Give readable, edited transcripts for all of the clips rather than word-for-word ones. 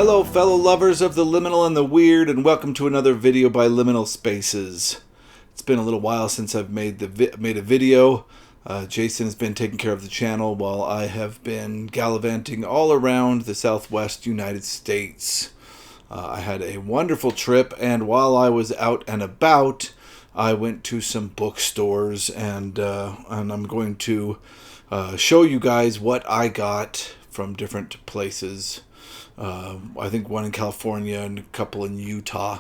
Hello fellow lovers of the liminal and the weird, and welcome to another video by Liminal Spaces. It's been a little while since I've made a video. Jason has been taking care of the channel while I have been gallivanting all around the southwest United States. I had a wonderful trip, and while I was out and about, I went to some bookstores, and I'm going to show you guys what I got from different places. I think one in California and a couple in Utah.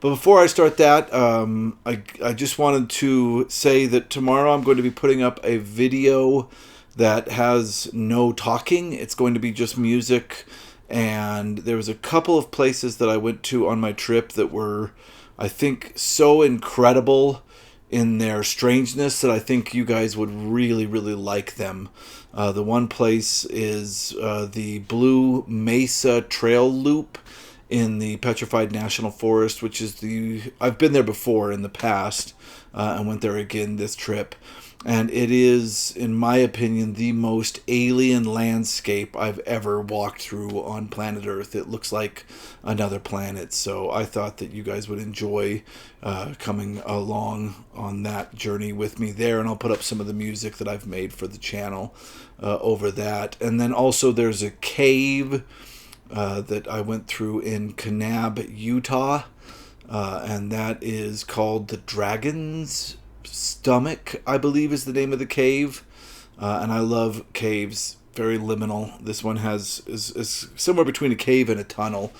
But before I start that, I just wanted to say that tomorrow I'm going to be putting up a video that has no talking. It's going to be just music. And there was a couple of places that I went to on my trip that were, I think, so incredible in their strangeness that I think you guys would really, really like them. The one place is the Blue Mesa Trail Loop in the Petrified National Forest, which is I've been there before in the past and went there again this trip. And it is, in my opinion, the most alien landscape I've ever walked through on planet Earth. It looks like another planet. So I thought that you guys would enjoy coming along on that journey with me there. And I'll put up some of the music that I've made for the channel over that. And then also there's a cave that I went through in Canab, Utah. And that is called the Dragon's Stomach, I believe, is the name of the cave. And I love caves. Very liminal. This one is somewhere between a cave and a tunnel.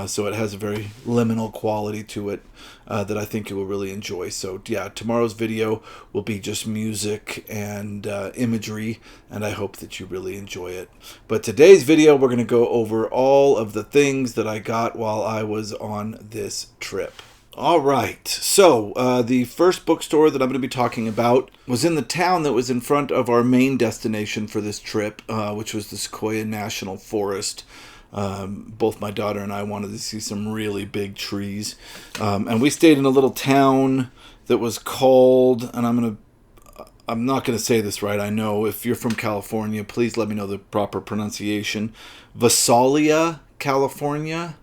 So it has a very liminal quality to it that I think you will really enjoy. So yeah, tomorrow's video will be just music and imagery, and I hope that you really enjoy it. But today's video, we're going to go over all of the things that I got while I was on this trip. Alright, so the first bookstore that I'm going to be talking about was in the town that was in front of our main destination for this trip, which was the Sequoia National Forest. Both my daughter and I wanted to see some really big trees. And we stayed in a little town that was called, and I'm not going to say this right, I know. If you're from California, please let me know the proper pronunciation. Visalia, California.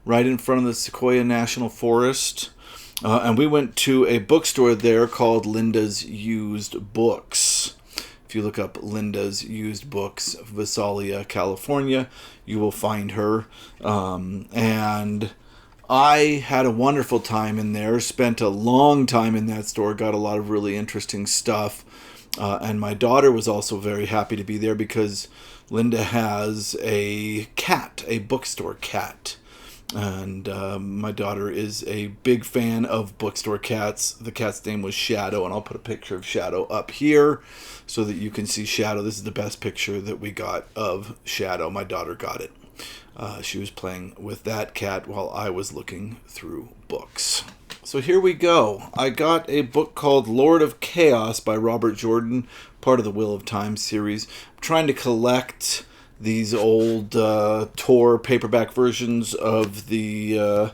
Right in front of the Sequoia National Forest. And we went to a bookstore there called Linda's Used Books. If you look up Linda's Used Books, Visalia, California, you will find her. And I had a wonderful time in there, spent a long time in that store, got a lot of really interesting stuff. And my daughter was also very happy to be there because Linda has a cat, a bookstore cat. And my daughter is a big fan of bookstore cats. The cat's name was Shadow, and I'll put a picture of Shadow up here so that you can see Shadow. This is the best picture that we got of Shadow. My daughter got it. She was playing with that cat while I was looking through books. So here we go. I got a book called Lord of Chaos by Robert Jordan, part of the Wheel of Time series. I'm trying to collect these old Tor paperback versions of the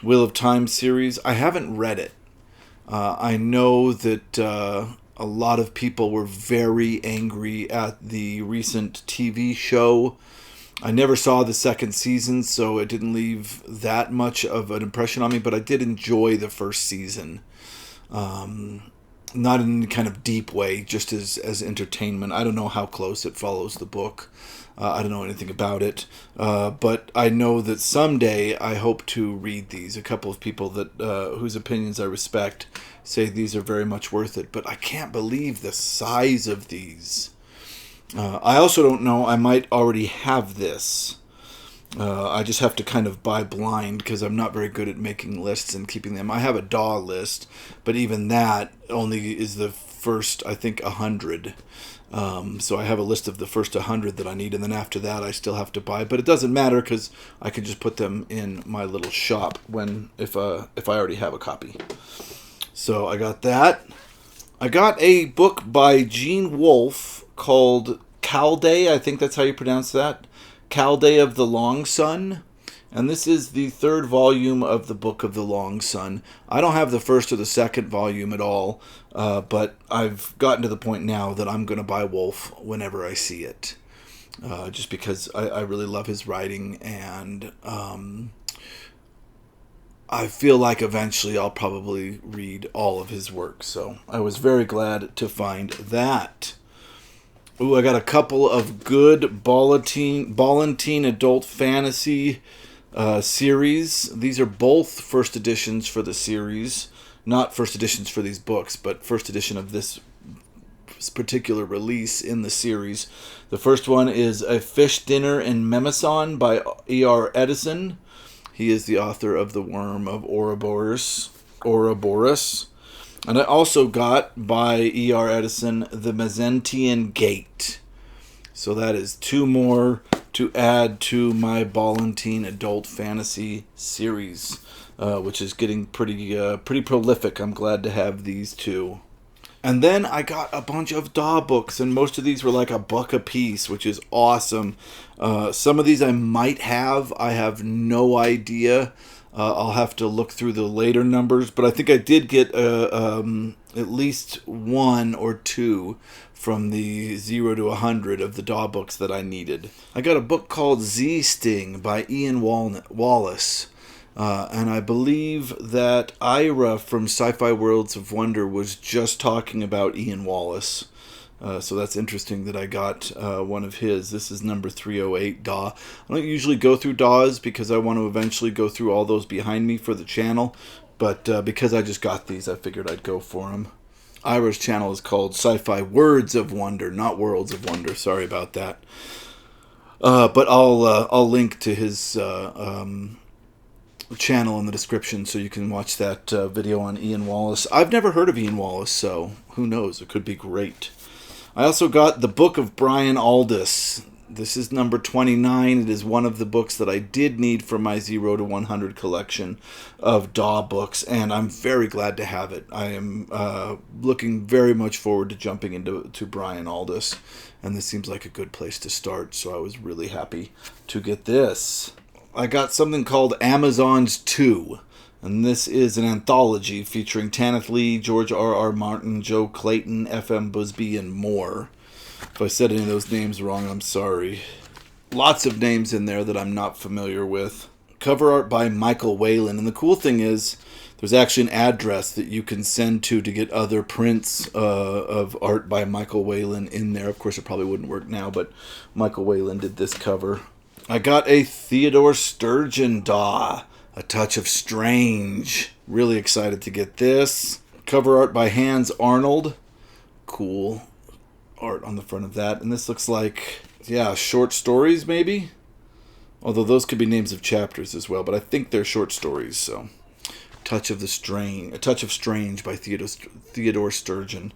Wheel of Time series. I haven't read it. I know that a lot of people were very angry at the recent TV show. I never saw the second season, so it didn't leave that much of an impression on me, but I did enjoy the first season. Not in any kind of deep way, just as entertainment. I don't know how close it follows the book. I don't know anything about it, but I know that someday I hope to read these. A couple of people that whose opinions I respect say these are very much worth it, but I can't believe the size of these. I also don't know, I might already have this. I just have to kind of buy blind because I'm not very good at making lists and keeping them. I have a DAW list, but even that only is the first, I think, 100. So I have a list of the first 100 that I need, and then after that I still have to buy. But it doesn't matter because I can just put them in my little shop if I already have a copy. So I got that. I got a book by Gene Wolfe called Calday. I think that's how you pronounce that. Calday of the Long Sun. And this is the third volume of the Book of the Long Sun. I don't have the first or the second volume at all, but I've gotten to the point now that I'm going to buy Wolfe whenever I see it. just because I really love his writing, and I feel like eventually I'll probably read all of his work. So I was very glad to find that. Ooh, I got a couple of good Ballantine adult fantasy series. These are both first editions for the series. Not first editions for these books, but first edition of this particular release in the series. The first one is A Fish Dinner in Memason by E.R. Edison. He is the author of The Worm of Ouroboros. And I also got, by E.R. Edison, The Mezentian Gate. So that is two more to add to my Ballantine adult fantasy series, which is getting pretty prolific. I'm glad to have these two. And then I got a bunch of DAW books, and most of these were like $1 a piece, which is awesome. Some of these I might have. I have no idea. I'll have to look through the later numbers, but I think I did get at least 1 or 2 from the 0 to 100 of the DAW books that I needed. I got a book called Z Sting by Ian Wallace. And I believe that Ira from Sci-Fi Worlds of Wonder was just talking about Ian Wallace. So that's interesting that I got one of his. This is number 308, DAW. I don't usually go through DAWs because I want to eventually go through all those behind me for the channel. But because I just got these, I figured I'd go for them. Ira's channel is called Sci-Fi Words of Wonder, not Worlds of Wonder. Sorry about that. But I'll link to his channel in the description so you can watch that video on Ian Wallace. I've never heard of Ian Wallace, so who knows? It could be great. I also got the Book of Brian Aldiss. This is number 29. It is one of the books that I did need for my 0 to 100 collection of DAW books, and I'm very glad to have it. I am looking very much forward to jumping into Brian Aldiss, and this seems like a good place to start, so I was really happy to get this. I got something called Amazons 2, and this is an anthology featuring Tanith Lee, George R.R. Martin, Joe Clayton, F.M. Busby, and more. If I said any of those names wrong, I'm sorry. Lots of names in there that I'm not familiar with. Cover art by Michael Whalen, and the cool thing is there's actually an address that you can send to get other prints of art by Michael Whalen in there. Of course, it probably wouldn't work now, but Michael Whalen did this cover. I got a Theodore Sturgeon DAW, A Touch of Strange. Really excited to get this. Cover art by Hans Arnold. Cool art on the front of that. And this looks like, yeah, short stories maybe? Although those could be names of chapters as well, but I think they're short stories, so. A Touch of Strange by Theodore Sturgeon.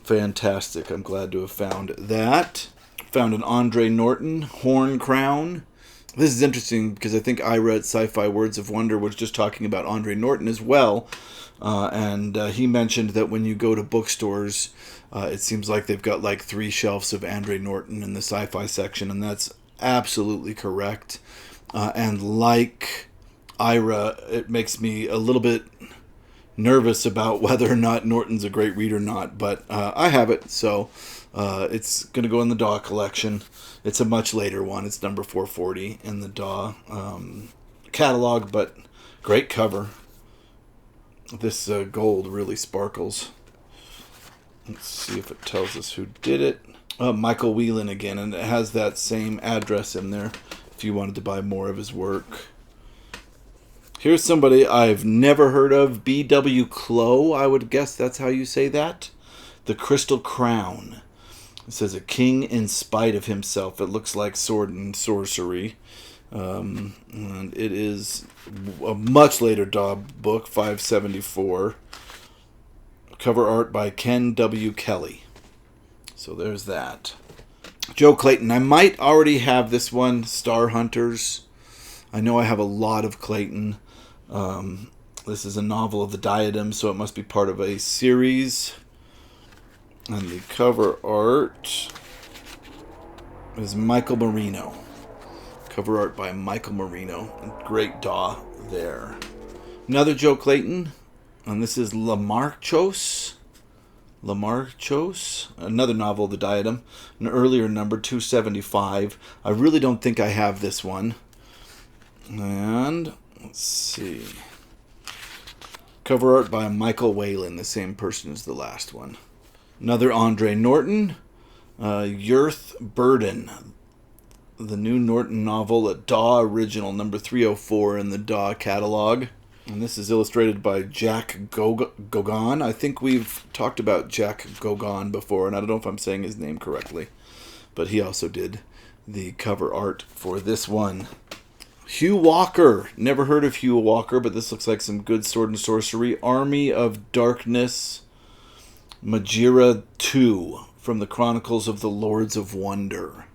Fantastic. I'm glad to have found that. Found an Andre Norton Horn Crown. This is interesting because I think I read Sci-Fi Words of Wonder was just talking about Andre Norton as well. And he mentioned that when you go to bookstores, it seems like they've got like 3 shelves of Andre Norton in the sci-fi section, and that's absolutely correct. And like Ira, it makes me a little bit nervous about whether or not Norton's a great read or not, but I have it, so it's going to go in the DAW collection. It's a much later one. It's number 440 in the DAW catalog, but great cover. This gold really sparkles. Let's see if it tells us who did it. Michael Whelan again, and it has that same address in there if you wanted to buy more of his work. Here's somebody I've never heard of, B.W. Clow, I would guess that's how you say that. The Crystal Crown. It says, a king in spite of himself. It looks like sword and sorcery. And it is a much later DAW book, 574. Cover art by Ken W. Kelly. So there's that. Joe Clayton. I might already have this one, Star Hunters. I know I have a lot of Clayton. This is a novel of the Diadem, so it must be part of a series. And the cover art is Michael Marino. Cover art by Michael Marino. Great DAW there. Another Joe Clayton. And this is Lamarchos. Lamarchos, another novel, The Diadem, an earlier number, 275. I really don't think I have this one. And let's see. Cover art by Michael Whalen, the same person as the last one. Another Andre Norton, Yerth Burden, the new Norton novel, a Daw original, number 304 in the Daw catalog. And this is illustrated by Jack Gogan. I think we've talked about Jack Gogan before, and I don't know if I'm saying his name correctly, but he also did the cover art for this one. Hugh Walker. Never heard of Hugh Walker, but this looks like some good sword and sorcery. Army of Darkness, Majira 2, from the Chronicles of the Lords of Wonder.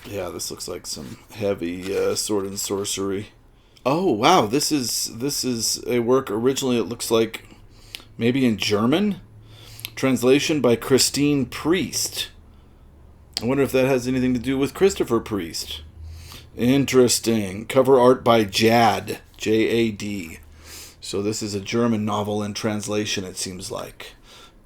Yeah, this looks like some heavy sword and sorcery. Oh, wow, this is a work originally, it looks like, maybe in German? Translation by Christine Priest. I wonder if that has anything to do with Christopher Priest. Interesting. Cover art by Jad, J-A-D. So this is a German novel in translation, it seems like.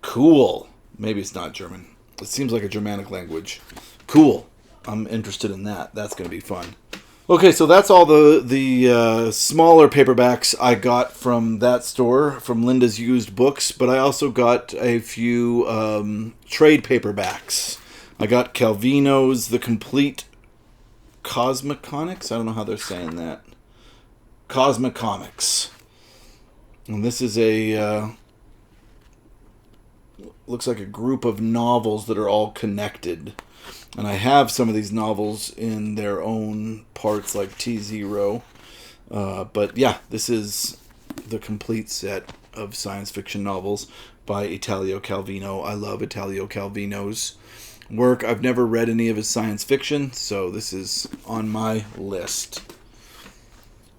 Cool. Maybe it's not German. It seems like a Germanic language. Cool. I'm interested in that. That's going to be fun. Okay, so that's all the smaller paperbacks I got from that store, from Linda's Used Books, but I also got a few trade paperbacks. I got Calvino's The Complete Cosmiconics? I don't know how they're saying that. Cosmicomics. And this is a, looks like a group of novels that are all connected. And I have some of these novels in their own parts, like T-Zero. But yeah, this is the complete set of science fiction novels by Italo Calvino. I love Italo Calvino's work. I've never read any of his science fiction, so this is on my list.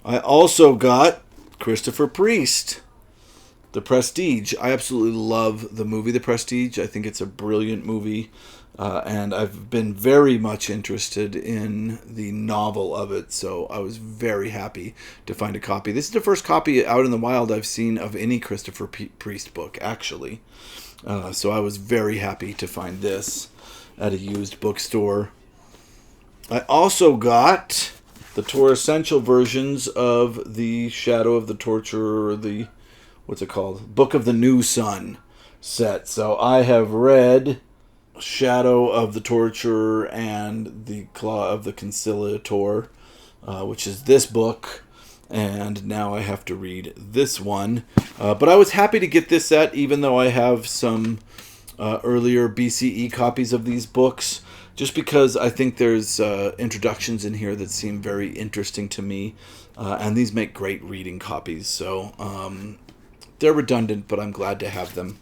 I also got Christopher Priest, The Prestige. I absolutely love the movie The Prestige. I think it's a brilliant movie. And I've been very much interested in the novel of it, so I was very happy to find a copy. This is the first copy out in the wild I've seen of any Christopher Priest book, actually. So I was very happy to find this at a used bookstore. I also got the Tor Essential versions of the Shadow of the Torturer, or the, what's it called? Book of the New Sun set. So I have read Shadow of the Torturer and the Claw of the Conciliator, which is this book, and now I have to read this one. But I was happy to get this set, even though I have some earlier BCE copies of these books, just because I think there's introductions in here that seem very interesting to me, and these make great reading copies, so they're redundant, but I'm glad to have them.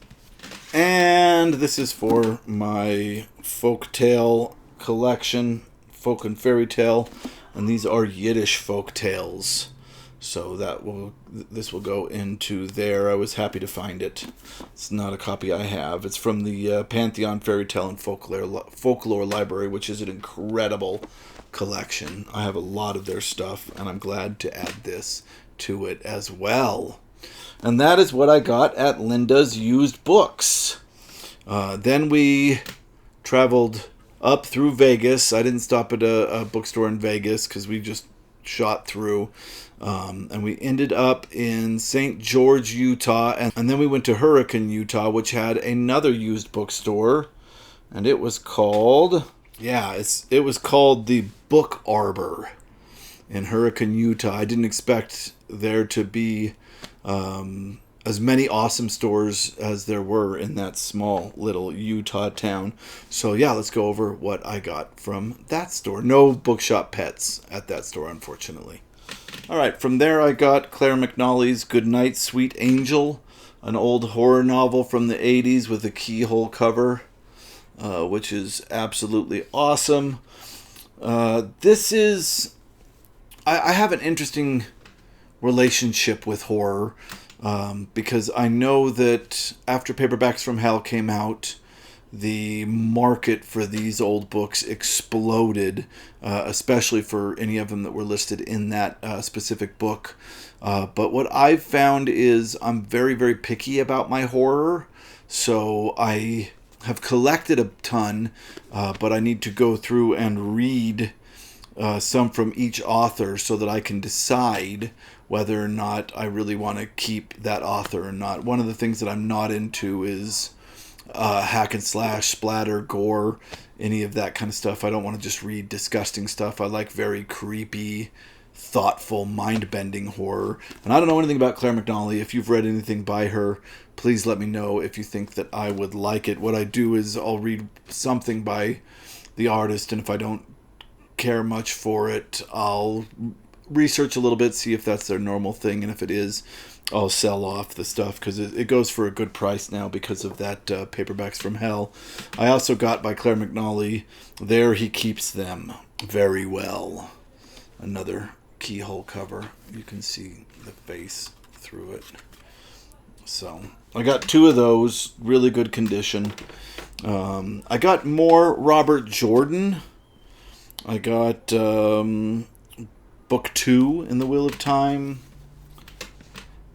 And this is for my folktale collection, folk and fairy tale, and these are Yiddish folk tales. So this will go into there. I was happy to find it. It's not a copy I have. It's from the Pantheon Fairy Tale and Folklore Library, which is an incredible collection. I have a lot of their stuff, and I'm glad to add this to it as well. And that is what I got at Linda's Used Books. Then we traveled up through Vegas. I didn't stop at a bookstore in Vegas because we just shot through. And we ended up in St. George, Utah. And then we went to Hurricane, Utah, which had another used bookstore. And it was called, it was called the Book Arbor in Hurricane, Utah. I didn't expect there to be as many awesome stores as there were in that small little Utah town. So yeah, let's go over what I got from that store. No bookshop pets at that store, unfortunately. All right, from there I got Claire McNally's Goodnight, Sweet Angel, an old horror novel from the 80s with a keyhole cover, which is absolutely awesome. This is... I have an interesting relationship with horror, because I know that after Paperbacks from Hell came out, the market for these old books exploded, especially for any of them that were listed in that specific book. But what I've found is I'm very, very picky about my horror. So I have collected a ton, but I need to go through and read some from each author so that I can decide whether or not I really want to keep that author or not. One of the things that I'm not into is hack and slash, splatter, gore, any of that kind of stuff. I don't want to just read disgusting stuff. I like very creepy, thoughtful, mind-bending horror. And I don't know anything about Claire McNally. If you've read anything by her, please let me know if you think that I would like it. What I do is I'll read something by the artist, and if I don't care much for it, I'll research a little bit, see if that's their normal thing, and if it is, I'll sell off the stuff, because it goes for a good price now because of that Paperbacks from Hell. I also got by Claire McNally, There He Keeps Them Very Well. Another keyhole cover. You can see the face through it. So I got 2 of those, really good condition. I got more Robert Jordan. I got book 2 in the Wheel of Time.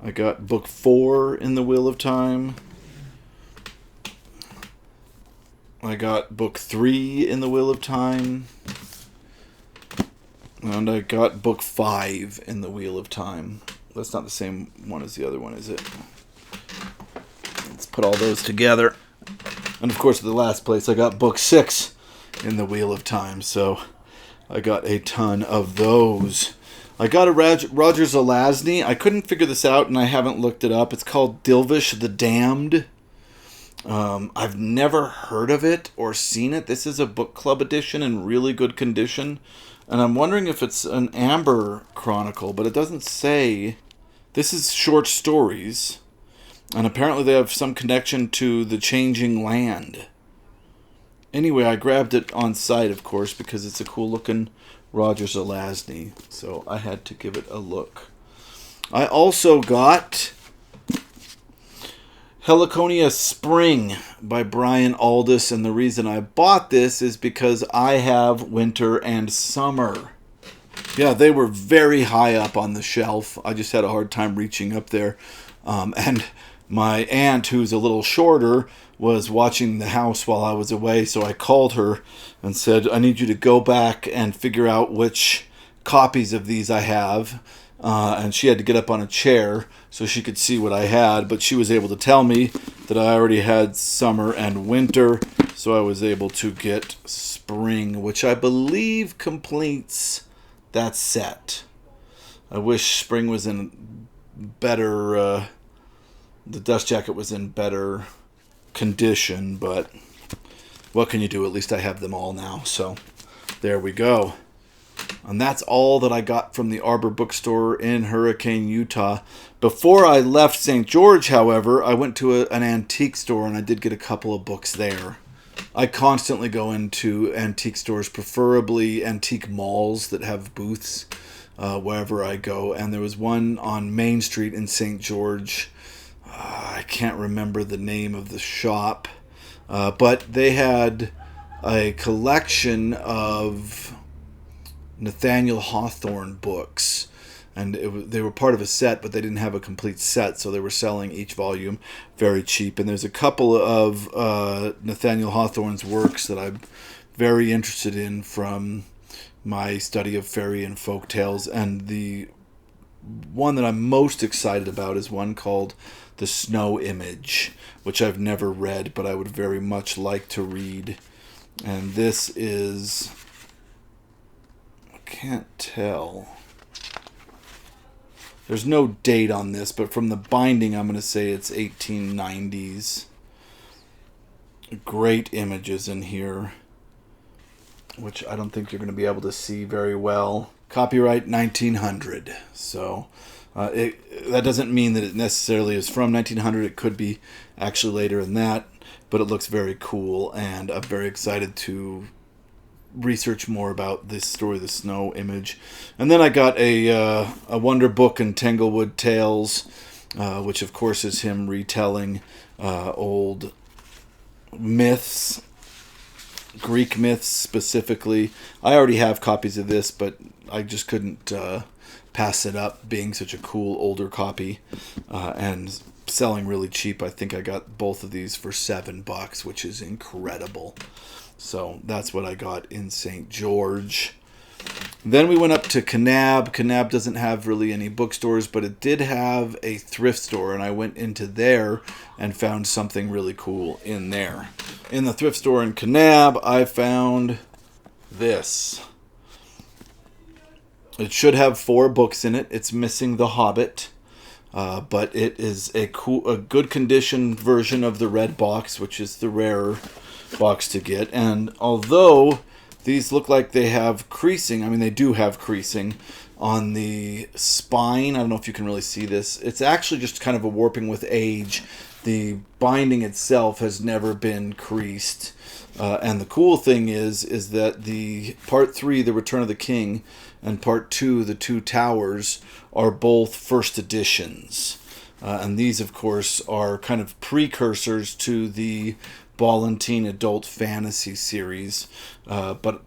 I got book 4 in the Wheel of Time. I got book 3 in the Wheel of Time. And I got book 5 in the Wheel of Time. That's not the same one as the other one, is it? Let's put all those together. And of course, at the last place, I got book 6 in the Wheel of Time. So I got a ton of those. I got a Roger Zelazny. I couldn't figure this out, and I haven't looked it up. It's called Dilvish the Damned. I've never heard of it or seen it. This is a book club edition in really good condition. And I'm wondering if it's an Arbor chronicle, but it doesn't say. This is short stories. And apparently they have some connection to The Changing Land. Anyway, I grabbed it on site, of course, because it's a cool-looking Roger Zelazny. So I had to give it a look. I also got Heliconia Spring by Brian Aldiss, and the reason I bought this is because I have Winter and Summer. Yeah, they were very high up on the shelf. I just had a hard time reaching up there. And my aunt, who's a little shorter, was watching the house while I was away, so I called her and said, I need you to go back and figure out which copies of these I have. And she had to get up on a chair so she could see what I had, but she was able to tell me that I already had Summer and Winter, so I was able to get Spring, which I believe completes that set. I wish Spring was in better, the dust jacket was in better condition, but what can you do? At least I have them all now, so there we go. And that's all that I got from the Arbor bookstore in Hurricane, Utah. Before I left St. George, however, I went to an antique store, and I did get a couple of books there. I constantly go into antique stores, preferably antique malls that have booths wherever I go. And there was one on Main Street in St. George. I can't remember the name of the shop, but they had a collection of Nathaniel Hawthorne books, and they were part of a set, but they didn't have a complete set, so they were selling each volume very cheap. And there's a couple of Nathaniel Hawthorne's works that I'm very interested in from my study of fairy and folk tales, and the one that I'm most excited about is one called The Snow Image, which I've never read, but I would very much like to read. And this is, I can't tell. There's no date on this, but from the binding, I'm going to say it's 1890s. Great images in here, which I don't think you're going to be able to see very well. Copyright 1900. So that doesn't mean that it necessarily is from 1900. It could be actually later than that, but it looks very cool, and I'm very excited to research more about this story, The Snow Image. And then I got a Wonder Book in Tanglewood Tales, which of course is him retelling old myths, Greek myths specifically. I already have copies of this, but I just couldn't pass it up, being such a cool older copy and selling really cheap. I think I got both of these for $7, which is incredible. So that's what I got in St. George. Then we went up to Canab. Canab doesn't have really any bookstores, but it did have a thrift store, and I went into there and found something really cool in there. In the thrift store in Canab, I found this. It should have 4 books in it. It's missing The Hobbit, but it is a good condition version of the red box, which is the rarer box to get. And although these look like they have creasing, I mean, they do have creasing on the spine. I don't know if you can really see this. It's actually just kind of a warping with age. The binding itself has never been creased. And the cool thing is that the Part 3, The Return of the King, and Part 2, The Two Towers, are both first editions. And these, of course, are kind of precursors to the Ball and Teen adult fantasy series. But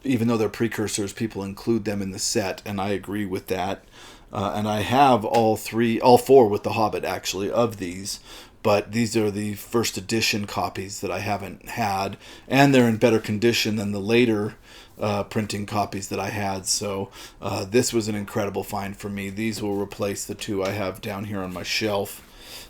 even though they're precursors, people include them in the set, and I agree with that. And I have all 4 with The Hobbit, actually, of these. But these are the first edition copies that I haven't had, and they're in better condition than the later printing copies that I had. So this was an incredible find for me. These will replace the 2 I have down here on my shelf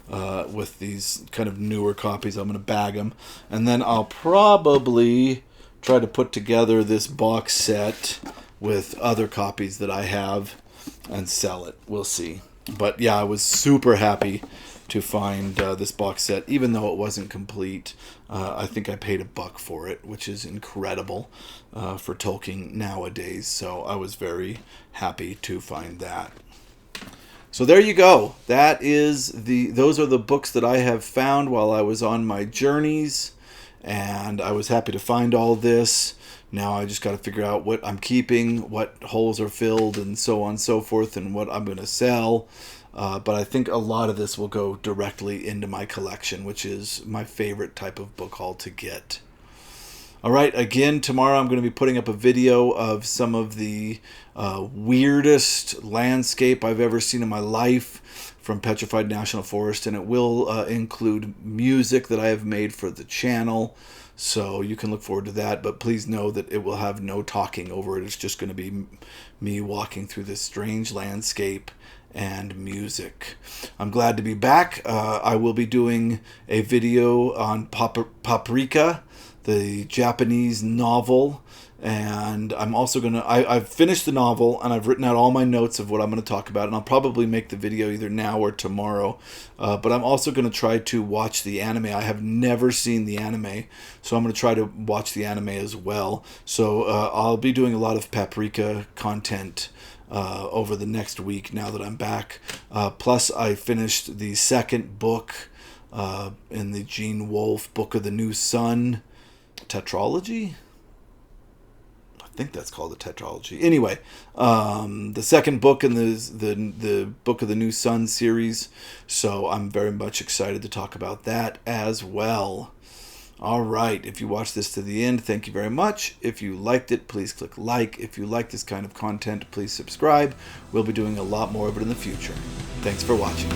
with these kind of newer copies. I'm going to bag them, and then I'll probably try to put together this box set with other copies that I have and sell it. We'll see. But yeah, I was super happy to find this box set, even though it wasn't complete. I think I paid $1 for it, which is incredible for Tolkien nowadays. So I was very happy to find that. So there you go. Those are the books that I have found while I was on my journeys, and I was happy to find all this. Now I just got to figure out what I'm keeping, what holes are filled, and so on and so forth, and what I'm going to sell. But I think a lot of this will go directly into my collection, which is my favorite type of book haul to get. All right, again, tomorrow I'm going to be putting up a video of some of the weirdest landscape I've ever seen in my life from Petrified National Forest, and it will include music that I have made for the channel. So you can look forward to that, but please know that it will have no talking over it. It's just going to be me walking through this strange landscape and music. I'm glad to be back. I will be doing a video on Paprika, the Japanese novel, and I'm also going to... I've finished the novel, and I've written out all my notes of what I'm going to talk about, and I'll probably make the video either now or tomorrow. But I'm also going to try to watch the anime. I have never seen the anime, so I'm going to try to watch the anime as well. So I'll be doing a lot of Paprika content over the next week now that I'm back. Plus, I finished the second book in the Gene Wolfe Book of the New Sun tetralogy. I think that's called a tetralogy. Anyway, the second book in the Book of the New Sun series. So I'm very much excited to talk about that as well. All right, if you watched this to the end, thank you very much. If you liked it, please click like. If you like this kind of content, please subscribe. We'll be doing a lot more of it in the future. Thanks for watching.